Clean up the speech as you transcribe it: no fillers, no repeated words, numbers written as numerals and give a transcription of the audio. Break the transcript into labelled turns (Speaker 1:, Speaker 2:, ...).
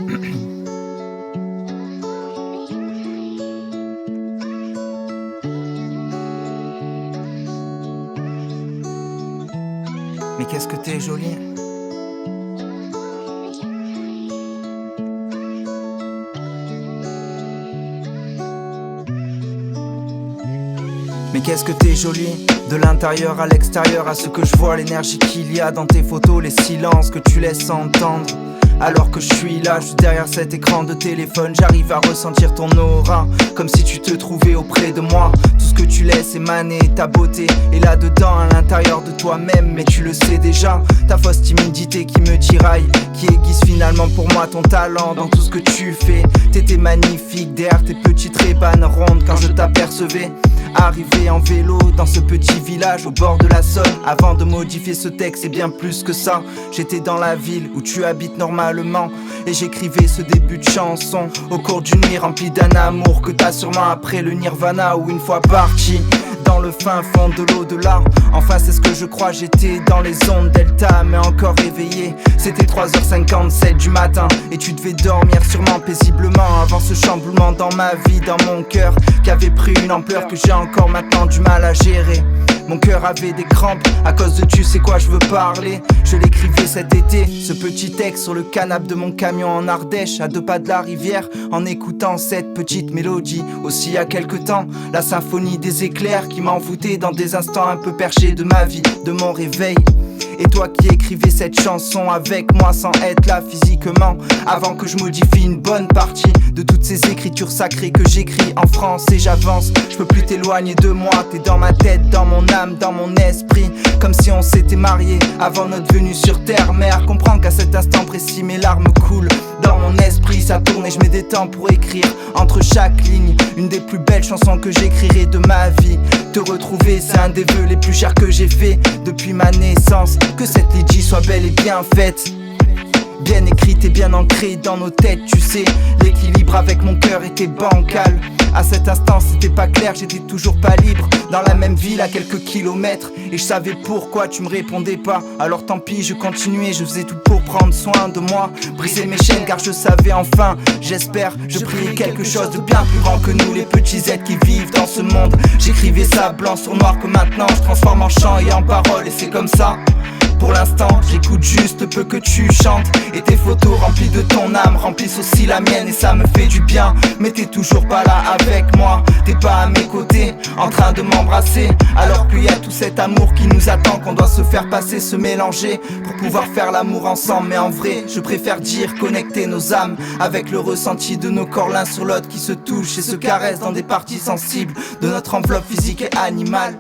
Speaker 1: Mais qu'est-ce que t'es jolie. Mais qu'est-ce que t'es jolie, de l'intérieur à l'extérieur, à ce que je vois, l'énergie qu'il y a dans tes photos, les silences que tu laisses entendre. Alors que je suis là, juste derrière cet écran de téléphone, j'arrive à ressentir ton aura, comme si tu te trouvais auprès de moi. Tout ce que tu laisses émaner, ta beauté est là-dedans, à l'intérieur de toi-même, mais tu le sais déjà. Ta fausse timidité qui me tiraille, qui aiguise finalement pour moi ton talent dans tout ce que tu fais. T'étais magnifique derrière tes petites rébanes rondes quand je t'apercevais arrivé en vélo dans ce petit village au bord de la Saône. Avant de modifier ce texte, c'est bien plus que ça. J'étais dans la ville où tu habites normalement et j'écrivais ce début de chanson au cours d'une nuit remplie d'un amour que t'as sûrement après le nirvana, ou une fois parti dans le fin fond de l'au-delà. Enfin c'est ce que je crois, j'étais dans les ondes delta mais encore réveillé. C'était 3h57 du matin et tu devais dormir sûrement paisiblement avant ce chamboulement dans ma vie, dans mon cœur qui avait pris une ampleur que j'ai encore maintenant du mal à gérer. Mon cœur avait des crampes à cause de tu sais quoi je veux parler. Je l'écrivais cet été, ce petit texte sur le canapé de mon camion en Ardèche, à 2 pas de la rivière, en écoutant cette petite mélodie. Aussi il y a quelque temps, la symphonie des éclairs qui m'envoûtait dans des instants un peu perchés de ma vie, de mon réveil. Et toi qui écrivais cette chanson avec moi sans être là physiquement, avant que je modifie une bonne partie de toutes ces écritures sacrées que j'écris en français, j'avance, je peux plus t'éloigner de moi. T'es dans ma tête, dans mon âme, dans mon esprit, comme si on s'était mariés avant notre venue sur terre. Mère, comprends qu'à cet instant précis mes larmes coulent dans mon esprit, ça tourne et je mets des temps pour écrire entre chaque ligne une des plus belles chansons que j'écrirai de ma vie. Te retrouver, c'est un des vœux les plus chers que j'ai fait depuis ma naissance. Que cette ligie soit belle et bien faite, bien écrite et bien ancrée dans nos têtes. Tu sais, l'équilibre avec mon cœur était bancal. À cet instant c'était pas clair, j'étais toujours pas libre. Dans la même ville à quelques kilomètres, et je savais pourquoi tu me répondais pas. Alors tant pis, je continuais, je faisais tout pour prendre soin de moi, briser mes chaînes car je savais enfin, j'espère, je priais quelque chose de bien plus grand que nous, les petits êtres qui vivent dans ce monde. J'écrivais ça blanc sur noir que maintenant je transforme en chant et en parole, et c'est comme ça. Pour l'instant, j'écoute juste le peu que tu chantes, et tes photos remplies de ton âme remplissent aussi la mienne, et ça me fait du bien. Mais t'es toujours pas là avec moi, t'es pas à mes côtés, en train de m'embrasser, alors qu'il y a tout cet amour qui nous attend, qu'on doit se faire passer, se mélanger pour pouvoir faire l'amour ensemble. Mais en vrai, je préfère dire connecter nos âmes avec le ressenti de nos corps l'un sur l'autre qui se touchent et se caressent dans des parties sensibles de notre enveloppe physique et animale.